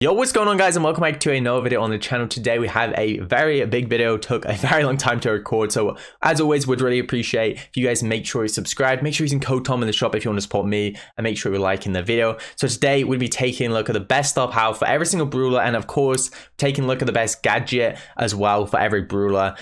Yo, what's going on, guys, and welcome back to another video on the channel. Today we have a very big video. Took a very long time to record, so as always would really appreciate if you guys make sure you subscribe, make sure you're using code TOM in the shop if you want to support me, and make sure you're liking the video. So today we'll be taking a look at the best star power for every single brawler, and of course taking a look at the best gadget as well for every brawler,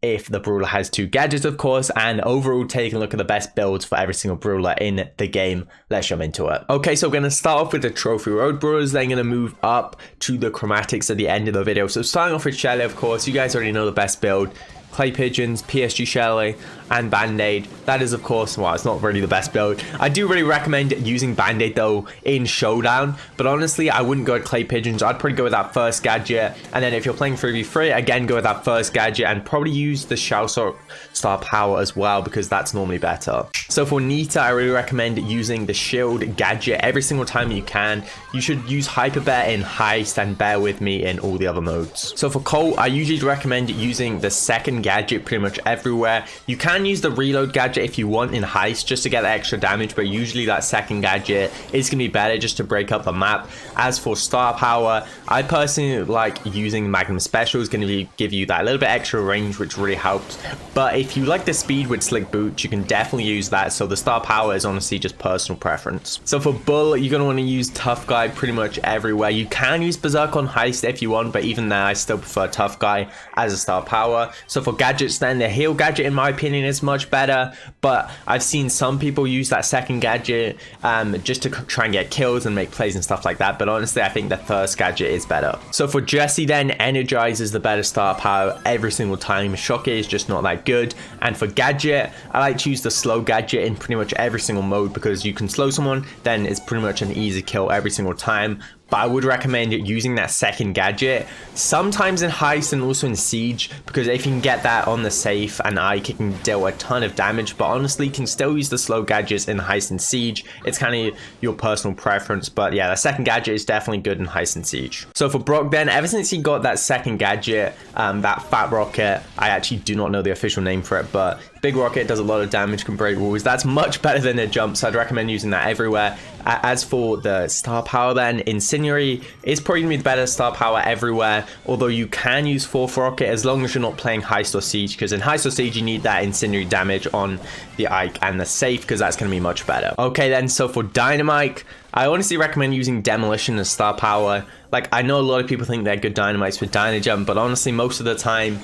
if the brawler has two gadgets, of course, and overall taking a look at the best builds for every single brawler in the game. Let's jump into it. Okay, so we're going to start off with the trophy road brawlers, then going to move up to the chromatics at the end of the video. So starting off with Shelly, of course, you guys already know the best build. Clay Pigeons, PSG Shelly, and Band-Aid. That is, of course, well, it's not really the best build. I do really recommend using Band-Aid, though, in Showdown. But honestly, I wouldn't go with Clay Pigeons. I'd probably go with that first gadget. And then if you're playing 3v3, again, go with that first gadget. And probably use the Shell Star power as well, because that's normally better. So for Nita, I really recommend using the Shield gadget every single time you can. You should use Hyper Bear in Heist and Bear With Me in all the other modes. So for Colt, I usually recommend using the second gadget pretty much everywhere. You can use the reload gadget if you want in Heist just to get the extra damage, but usually that second gadget is going to be better just to break up the map. As for star power, I personally like using Magnum Special. Is going to give you that little bit extra range, which really helps. But if you like the speed with Slick Boots, you can definitely use that. So the star power is honestly just personal preference. So for Bull, you're going to want to use Tough Guy pretty much everywhere. You can use Berserk on Heist if you want, but even there I still prefer Tough Guy as a star power. So for gadgets, then the heal gadget in my opinion is much better, but I've seen some people use that second gadget just to try and get kills and make plays and stuff like that, but honestly I think the first gadget is better. So for Jessie, then Energize is the better star power every single time. Shock is just not that good. And for gadget, I like to use the slow gadget in pretty much every single mode, because you can slow someone, then it's pretty much an easy kill every single time. But I would recommend using that second gadget sometimes in Heist and also in Siege, because if you can get that on the safe and Ike, it can deal a ton of damage. But honestly, you can still use the slow gadgets in Heist and Siege. It's kind of your personal preference, but yeah, the second gadget is definitely good in Heist and Siege. So for Brock, then ever since he got that second gadget, that Fat Rocket, I actually do not know the official name for it, but Big Rocket does a lot of damage, can break walls. That's much better than a jump, so I'd recommend using that everywhere. As for the star power, then Incendiary is probably gonna be the better star power everywhere, although you can use Fourth Rocket as long as you're not playing Heist or Siege, because in Heist or Siege you need that Incendiary damage on the Ike and the safe, because that's gonna be much better. Okay then, so for Dynamike, I honestly recommend using Demolition as star power. Like, I know a lot of people think they're good Dynamites with Dynajump, but honestly most of the time,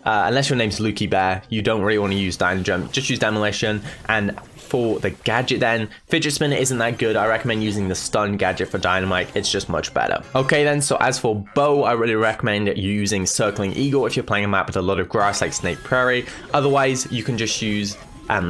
unless your name's Lukey Bear, you don't really want to use Dynajump. Just use Demolition. And for the gadget then, Fidget Spinner isn't that good. I recommend using the Stun gadget for Dynamite. It's just much better. Okay then, so as for Bow, I really recommend using Circling Eagle if you're playing a map with a lot of grass like Snake Prairie. Otherwise, you can just use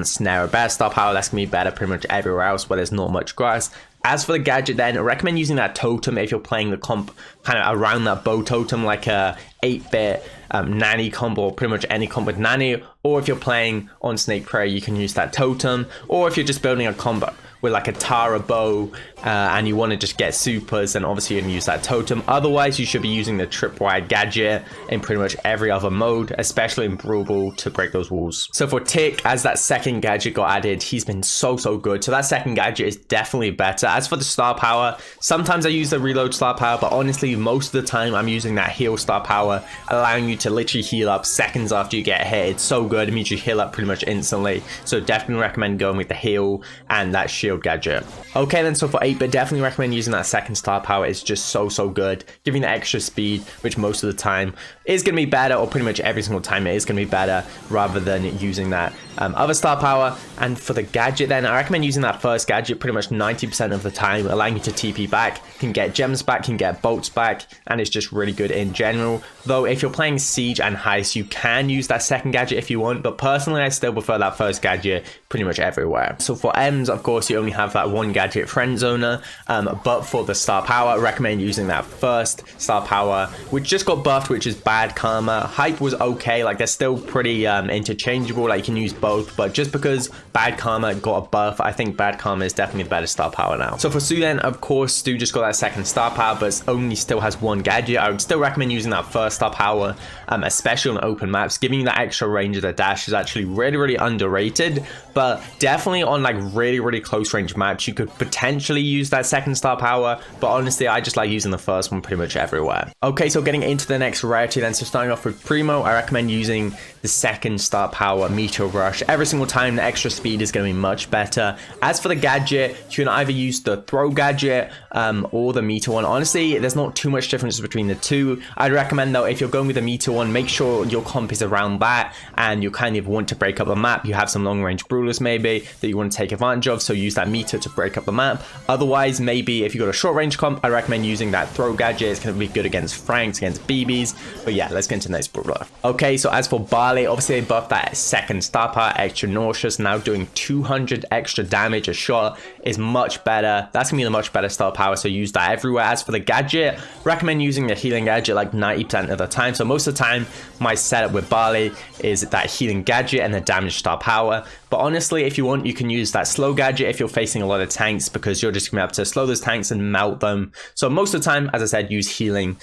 Snare Bear star power. That's going to be better pretty much everywhere else where there's not much grass. As for the gadget then, I recommend using that totem if you're playing the comp kind of around that bow totem, like a 8-bit Nani comp, or pretty much any comp with Nani. Or if you're playing on Snake Prairie, you can use that totem. Or if you're just building a combo with like a Tara bow and you want to just get supers, then obviously you can use that totem. Otherwise, you should be using the Tripwire gadget in pretty much every other mode, especially in Brawl, to break those walls. So for Tick, as that second gadget got added, he's been so good. So that second gadget is definitely better. As for the star power, sometimes I use the reload star power, but honestly most of the time I'm using that heal star power, allowing you to literally heal up seconds after you get hit. It's so good. It means you heal up pretty much instantly. So definitely recommend going with the heal and that shield gadget. Okay then, so for 8-bit, definitely recommend using that second star power. It's just so good, giving the extra speed, which most of the time is going to be better, or pretty much every single time it is going to be better, rather than using that other star power. And for the gadget then, I recommend using that first gadget pretty much 90% of the time, allowing you to TP back, can get gems back, can get bolts back, and it's just really good in general. Though if you're playing Siege and Heist, you can use that second gadget if you want, but personally I still prefer that first gadget pretty much everywhere. So for M's, of course, you only have that one gadget, Friend Zoner, but for the star power, I recommend using that first star power, which just got buffed, which is Bad Karma. Hype was okay, like they're still pretty interchangeable, like you can use both, but just because Bad Karma got a buff, I think Bad Karma is definitely the better star power now. So for Stu then, of course, Stu just got that second star power, but only still has one gadget. I would still recommend using that first star power, especially on open maps. Giving you that extra range of the dash is actually really underrated, but definitely on like really close close range match, you could potentially use that second star power, but honestly, I just like using the first one pretty much everywhere. Okay, so getting into the next rarity then, so starting off with Primo, I recommend using the second star power, Meteor Rush. Every single time, the extra speed is going to be much better. As for the gadget, you can either use the throw gadget or the meter one. Honestly, there's not too much difference between the two. I'd recommend though, if you're going with the meter one, make sure your comp is around that and you kind of want to break up the map. You have some long range brawlers maybe that you want to take advantage of, so use that meter to break up the map. Otherwise, maybe if you got a short range comp, I recommend using that throw gadget. It's going to be good against Franks, against BBs. But yeah, let's get into the next brawler. Okay, so as for Barley, obviously they buffed that second star power, extra nauseous, now doing 200 extra damage a shot is much better. That's gonna be the much better star power, so use that everywhere. As for the gadget, recommend using the healing gadget like 90% of the time. So most of the time, my setup with Barley is that healing gadget and the damage star power. But honestly, if you want, you can use that slow gadget if you're facing a lot of tanks, because you're just gonna be able to slow those tanks and melt them. So most of the time, as I said, use healing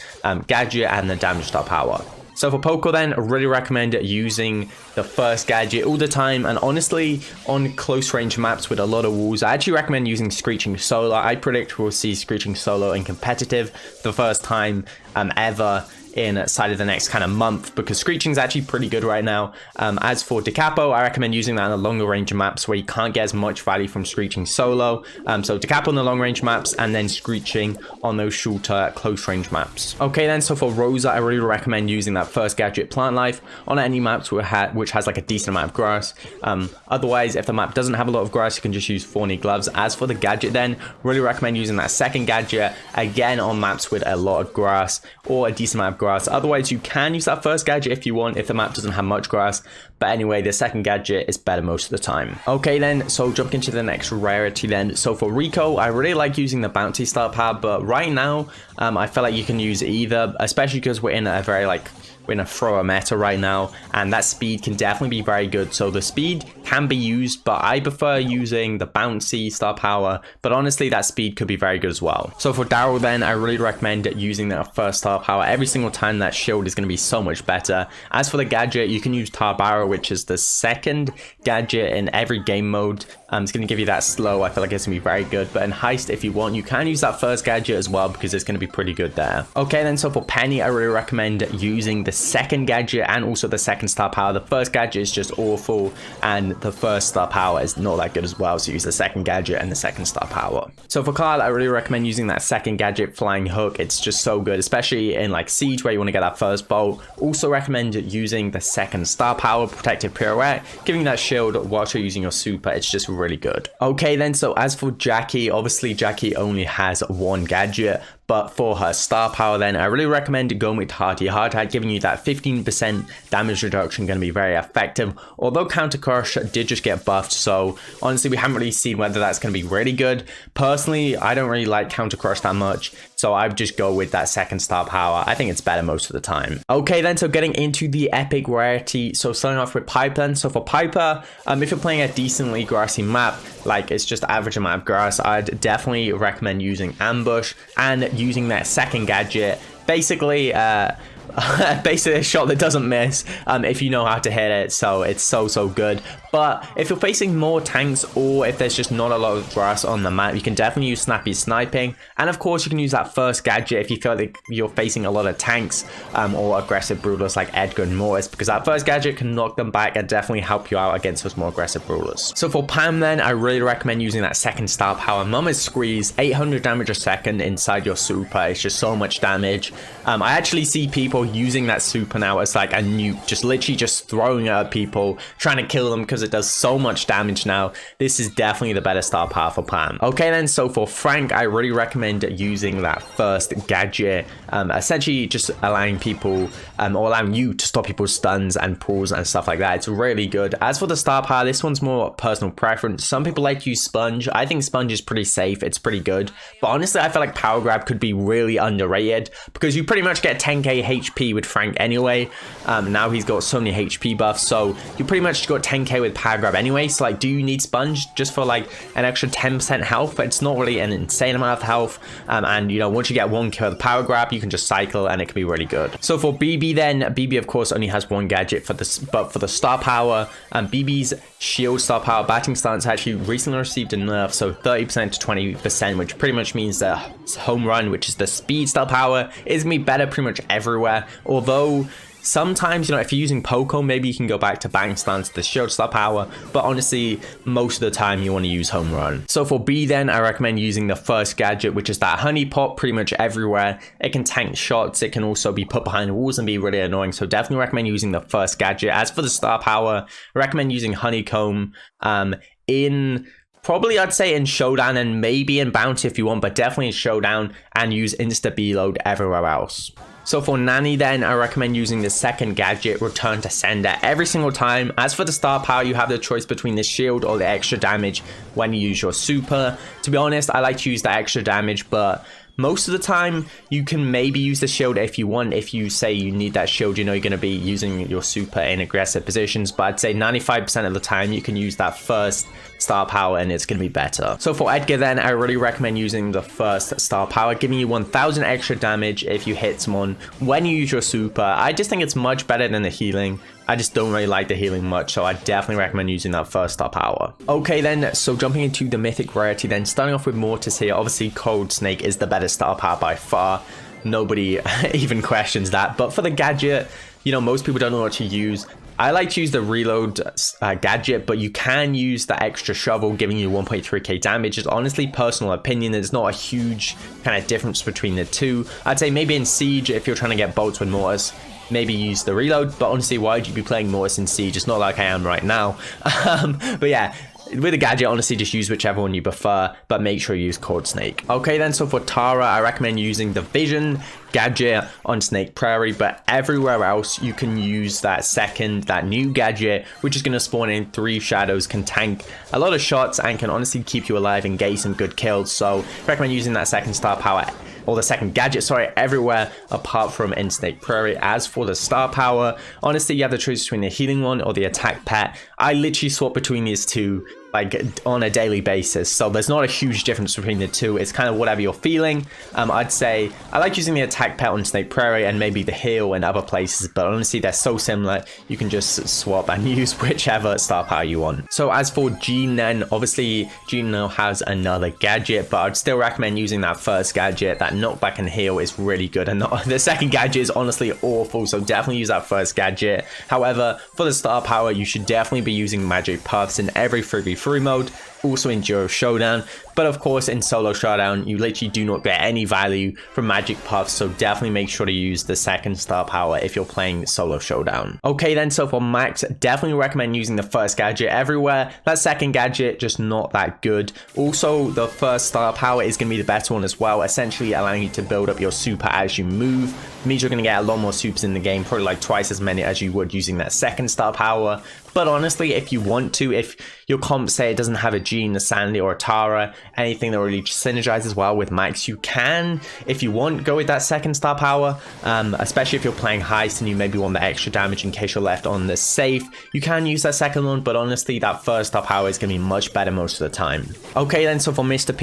gadget and the damage star power. So for Poco then, I really recommend using the first gadget all the time, and honestly on close range maps with a lot of walls, I actually recommend using Screeching Solo. I predict we'll see Screeching Solo in competitive the first time ever inside of the next kind of month, because Screeching is actually pretty good right now. As for Decapo, I recommend using that on the longer range maps where you can't get as much value from Screeching Solo. So Decapo on the long range maps and then Screeching on those shorter close range maps. Okay then, so for Rosa, I really recommend using that first gadget, Plant Life, on any maps which has like a decent amount of grass. Otherwise, if the map doesn't have a lot of grass, you can just use Thorny Gloves. As for the gadget then, really recommend using that second gadget again on maps with a lot of grass or a decent amount of grass. Otherwise, you can use that first gadget if you want, if the map doesn't have much grass. But anyway, the second gadget is better most of the time. Okay then, so jumping into the next rarity then. So for Rico, I really like using the bouncy star power, but right now, I feel like you can use either, especially because we're in a very we're in a thrower meta right now, and that speed can definitely be very good. So the speed can be used, but I prefer using the bouncy star power, but honestly that speed could be very good as well. So for Darryl then, I really recommend using that first star power. Every single time that shield is going to be so much better. As for the gadget, you can use Tarbaro, which is the second gadget in every game mode. It's going to give you that slow. I feel like it's going to be very good. But in Heist, if you want, you can use that first gadget as well, because it's going to be pretty good there. Okay then, so for Penny, I really recommend using the second gadget and also the second star power. The first gadget is just awful, and the first star power is not that good as well, so use the second gadget and the second star power. So for Carl, I really recommend using that second gadget, Flying Hook. It's just so good, especially in like Siege where you want to get that first bolt. Also recommend using the second star power, Protective Pirouette, giving you that shield whilst you're using your super. It's just really good. Okay then, so as for Jacky, obviously Jacky only has one gadget, but for her star power then, I really recommend going with Hearty Hard Hat, giving you that 15% damage reduction, going to be very effective. Although Counter Crush did just get buffed, so honestly we haven't really seen whether that's going to be really good. Personally, I don't really like Counter Crush that much, so I would just go with that second star power. I think it's better most of the time. Okay then, so getting into the epic rarity, so starting off with Piper then. So for Piper, if you're playing a decently grassy map, like it's just average amount of grass, I'd definitely recommend using Ambush and using that second gadget. Basically basically a shot that doesn't miss if you know how to hit it, so it's so good. But if you're facing more tanks, or if there's just not a lot of grass on the map, you can definitely use Snappy Sniping. And of course you can use that first gadget if you feel like you're facing a lot of tanks or aggressive brawlers like Edgar and Mortis, because that first gadget can knock them back and definitely help you out against those more aggressive brawlers. So for Pam then, I really recommend using that second star power, Mama's Squeeze, 800 damage a second inside your super. It's just so much damage. I actually see people using that super now as like a nuke, just literally just throwing it at people, trying to kill them because it does so much damage now. This is definitely the better star power for Pam. Okay then, so for Frank, I really recommend using that first gadget, essentially just allowing people or allowing you to stop people's stuns and pulls and stuff like that. It's really good. As for the star power, this one's more personal preference. Some people like to use Sponge. I think Sponge is pretty safe, it's pretty good, but honestly I feel like Power Grab could be really underrated, because you pretty much get 10k HP with Frank anyway. Now he's got so many HP buffs, so you pretty much got 10k with Power Grab anyway. So like, do you need Sponge just for like an extra 10% health? But it's not really an insane amount of health. And you know, once you get 1 kill with Power Grab, you can just cycle and it can be really good. So for Bibi then, Bibi of course only has 1 gadget for this, but for the star power, Bibi's shield star power batting stance actually recently received a nerf, so 30% to 20%, which pretty much means that home run, which is the speed star power, is gonna be better pretty much everywhere. Although sometimes, you know, if you're using Poco, maybe you can go back to batting stance, the shield star power, but honestly, most of the time you want to use home run. So for B then, I recommend using the first gadget, which is that honey pot pretty much everywhere. It can tank shots, it can also be put behind walls and be really annoying, so definitely recommend using the first gadget. As for the star power, I recommend using honeycomb in... probably I'd say in Showdown and maybe in Bounty if you want, but definitely in Showdown, and use Insta B-Load everywhere else. So for Nani then, I recommend using the second gadget, Return to Sender, every single time. As for the star power, you have the choice between the shield or the extra damage when you use your super. To be honest, I like to use the extra damage, but most of the time you can maybe use the shield if you want. If you say you need that shield, you know you're going to be using your super in aggressive positions, but I'd say 95% of the time you can use that first star power and it's going to be better. So for Edgar then, I really recommend using the first star power, giving you 1000 extra damage if you hit someone when you use your super. I just think it's much better than the healing. I just don't really like the healing much, so I definitely recommend using that first star power. Okay then, so jumping into the mythic rarity then, starting off with Mortis here. Obviously Cold Snake is the better star power by far. Nobody even questions that. But for the gadget, you know, most people don't know what to use. I like to use the reload gadget, but you can use the extra shovel giving you 1.3k damage. It's honestly personal opinion. There's not a huge kind of difference between the two. I'd say maybe in Siege, if you're trying to get bolts with Mortis, maybe use the reload, but honestly, why would you be playing Mortis in Siege? It's not like I am right now. But yeah, with a gadget, honestly, just use whichever one you prefer, but make sure you use Cold Snake. Okay then, so for Tara, I recommend using the Vision gadget on Snake Prairie, but everywhere else you can use that new gadget, which is going to spawn in 3 shadows, can tank a lot of shots and can honestly keep you alive and get some good kills. So recommend using that second star power, or the second gadget, sorry, everywhere apart from in Snake Prairie. As for the star power, honestly, you have the choice between the healing one or the attack pet. I literally swap between these two like on a daily basis, so there's not a huge difference between the two. It's kind of whatever you're feeling. I'd say I like using the attack pet on Snake Prairie and maybe the heal in other places, but honestly they're so similar, you can just swap and use whichever star power you want. So as for Jean then, obviously Jean now has another gadget, but I'd still recommend using that first gadget. That knockback and heal is really good, and the second gadget is honestly awful, so definitely use that first gadget. However, for the star power, you should definitely be using magic puffs in every 3v3 mode, also in duo showdown, but of course in solo showdown you literally do not get any value from magic puffs, so definitely make sure to use the second star power if you're playing solo showdown. Okay then, so for Max, definitely recommend using the first gadget everywhere. That second gadget just not that good. Also, the first star power is going to be the better one as well, essentially allowing you to build up your super as you move. It means you're going to get a lot more supers in the game, probably like twice as many as you would using that second star power. But honestly, if you want to, if your comp say it doesn't have a Jean, a Sandy, or a Tara, anything that really synergizes well with Max, you can, if you want, go with that second star power, especially if you're playing heist and you maybe want the extra damage in case you're left on the safe. You can use that second one, but honestly, that first star power is going to be much better most of the time. Okay then, so for Mr.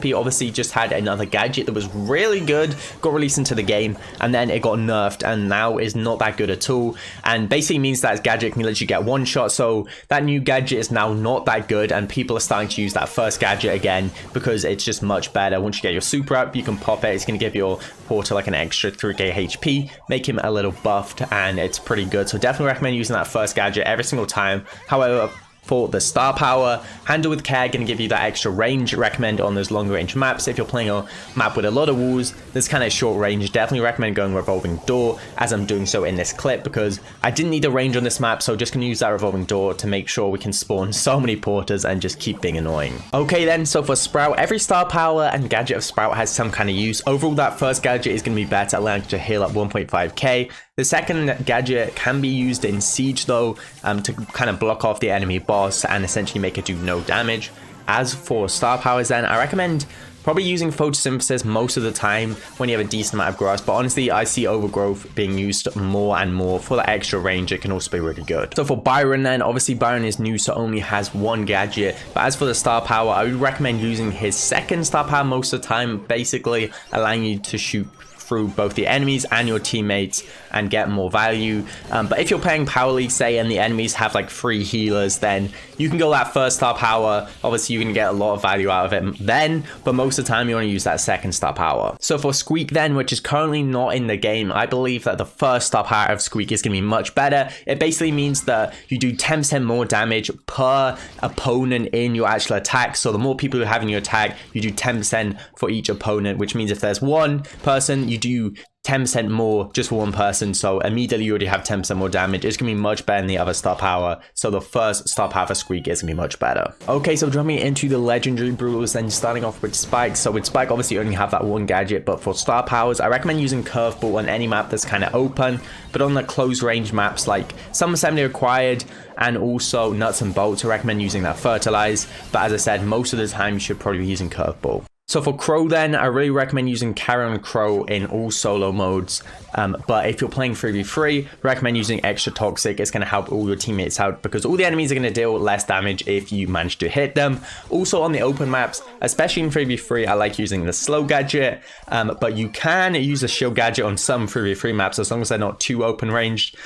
P obviously just had another gadget that was really good, got released into the game, and then it got nerfed, and now is not that good at all, and basically means that his gadget can literally get one shot. So that new gadget is now not that good, and people are starting to use that first gadget again because it's just much better. Once you get your super up, you can pop it. It's going to give your porter like an extra 3k HP, make him a little buffed, and it's pretty good. So definitely recommend using that first gadget every single time. However, for the star power, handle with care, going to give you that extra range. Recommend on those longer range maps. If you're playing a map with a lot of walls, this kind of short range, definitely recommend going revolving door, as I'm doing so in this clip, because I didn't need a range on this map, so just going to use that revolving door to make sure we can spawn so many porters and just keep being annoying. Okay then, so for Sprout, every star power and gadget of Sprout has some kind of use. Overall, that first gadget is going to be better, allowing you to heal up 1.5k. The second gadget can be used in Siege though, to kind of block off the enemy boss and essentially make it do no damage. As for star powers then, I recommend Probably using photosynthesis most of the time when you have a decent amount of grass, but honestly I see overgrowth being used more and more for the extra range. It can also be really good. So for Byron then, obviously Byron is new, so only has one gadget, but as for the star power, I would recommend using his second star power most of the time, basically allowing you to shoot through both the enemies and your teammates and get more value. But if you're playing Power League, say, and the enemies have like 3 healers, then you can go that first star power. Obviously you can get a lot of value out of it then, but most of the time you want to use that second star power. So for Squeak then, which is currently not in the game, I believe that the first star power of Squeak is going to be much better. It basically means that you do 10% more damage per opponent in your actual attack. So the more people you have in your attack, you do 10% for each opponent, which means if there's one person, you do 10% more just for one person, so immediately you already have 10% more damage. It's gonna be much better than the other star power, so the first star power for Squeak is gonna be much better. Okay, so jumping into the legendary brawlers, then starting off with Spike. So with Spike, obviously you only have that one gadget, but for star powers, I recommend using Curveball on any map that's kind of open, but on the close range maps like Summer Assembly Required and also Nuts and Bolts, I recommend using that Fertilize, but as I said, most of the time you should probably be using Curveball. So for Crow then, I really recommend using Carry on Crow in all solo modes, but if you're playing 3v3, recommend using Extra Toxic. It's going to help all your teammates out because all the enemies are going to deal less damage if you manage to hit them. Also on the open maps, especially in 3v3, I like using the Slow Gadget, but you can use the Shield Gadget on some 3v3 maps as long as they're not too open ranged.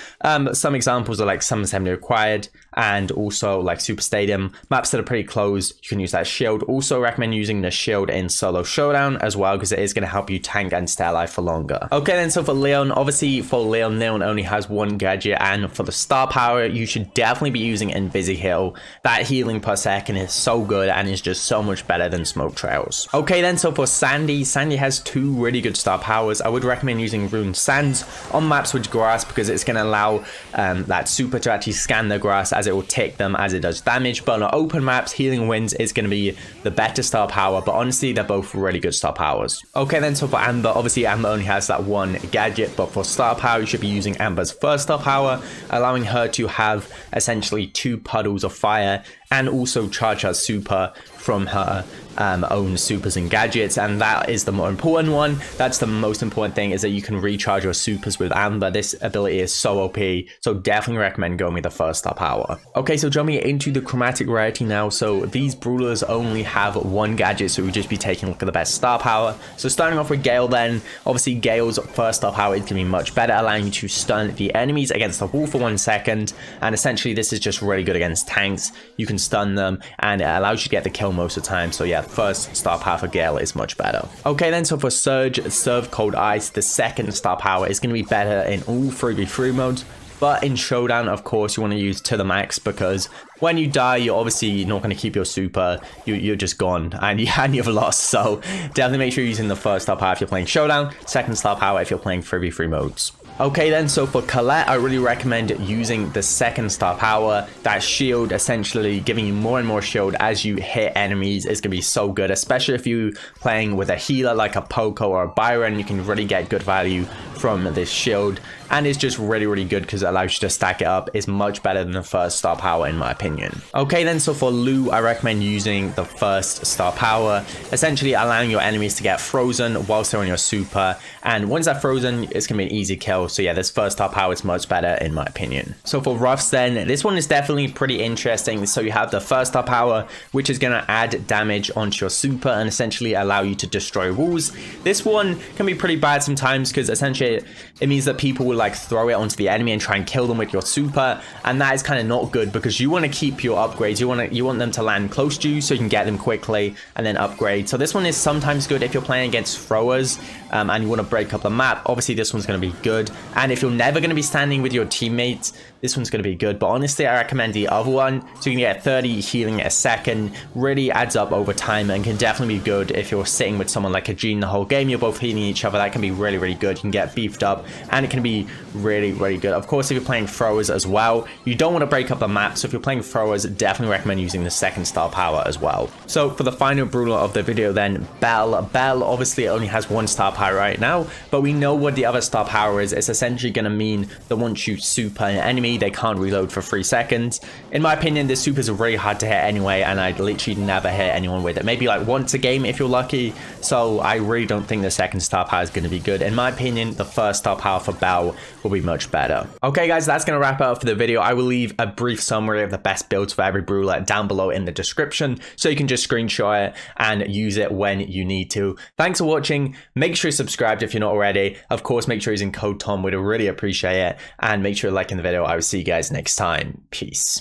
Some examples are like Summer Assembly Required and also like Super Stadium. Maps that are pretty close, you can use that Shield. Also recommend using the Shield in Solo Showdown as well because it is going to help you tank and stay alive for longer. Okay then, so for Leon, obviously for Leon only has one gadget, and for the star power you should definitely be using Invisi Heal. That healing per second is so good and is just so much better than Smoke Trails. Okay then, so for Sandy has 2 really good star powers. I would recommend using Rune Sands on maps with grass because it's going to allow that super to actually scan the grass as it will tick them as it does damage, but on open maps, Healing Winds is going to be the better star power, but honestly they're both really good star powers. Okay then, so for Amber, obviously Amber only has that one gadget, but for star power you should be using Amber's first star power, allowing her to have essentially 2 puddles of fire and also charge her super from her own supers and gadgets, and that is the more important one. That's the most important thing, is that you can recharge your supers with Amber. This ability is so OP, so definitely recommend going with the first star power. Okay, so jumping into the chromatic rarity now. So these brawlers only have one gadget, so we'll just be taking a look at the best star power. So starting off with Gale then, obviously Gale's first star power is going to be much better, allowing you to stun the enemies against the wall for 1 second, and essentially this is just really good against tanks. You can stun them and it allows you to get the kill most of the time, so yeah, first star power for Gale is much better. Okay then, so for Surge, Serve Cold Ice, the second star power is going to be better in all 3v3 modes, but in Showdown, of course, you want to use to the max because when you die, you're obviously not going to keep your super. You're just gone and you've lost. So definitely make sure you're using the first star power if you're playing Showdown, second star power if you're playing 3v3 modes. Okay then, so for Colette, I really recommend using the second star power. That shield, essentially giving you more and more shield as you hit enemies, is going to be so good, especially if you're playing with a healer like a Poco or a Byron. You can really get good value from this shield, and it's just really good because it allows you to stack it up. It's much better than the first star power in my opinion. Okay then, so for Lou, I recommend using the first star power, essentially allowing your enemies to get frozen whilst they're on your super, and once they're frozen, it's going to be an easy kill. So yeah, this first star power is much better in my opinion. So for Ruffs then, this one is definitely pretty interesting. So you have the first star power, which is going to add damage onto your super and essentially allow you to destroy walls. This one can be pretty bad sometimes because essentially it means that people will like throw it onto the enemy and try and kill them with your super, and that is kind of not good because you want to keep your upgrades. You want them to land close to you so you can get them quickly and then upgrade. So this one is sometimes good if you're playing against throwers and you want to break up the map. Obviously this one's going to be good, and if you're never going to be standing with your teammates, this one's going to be good. But honestly, I recommend the other one. So you can get 30 healing a second, really adds up over time and can definitely be good if you're sitting with someone like a Jean the whole game. You're both healing each other. That can be really good. You can get beefed up and it can be really good. Of course, if you're playing throwers as well, you don't want to break up the map. So if you're playing throwers, definitely recommend using the second star power as well. So for the final brawler of the video then, Belle. Belle obviously only has 1 star power right now, but we know what the other star power is it's essentially going to mean that once you super an enemy, they can't reload for 3 seconds. In my opinion, this super is really hard to hit anyway, and I'd literally never hit anyone with it. Maybe like once a game if you're lucky. So I really don't think the second star power is going to be good. In my opinion, the first star power for Belle will be much better. Okay guys, that's going to wrap it up for the video. I will leave a brief summary of the best builds for every brawler down below in the description, so you can just screenshot it and use it when you need to. Thanks for watching. Make sure you're subscribed if you're not already. Of course, make sure you're using code TOM. We'd really appreciate it. And make sure you're liking the video. I will see you guys next time. Peace.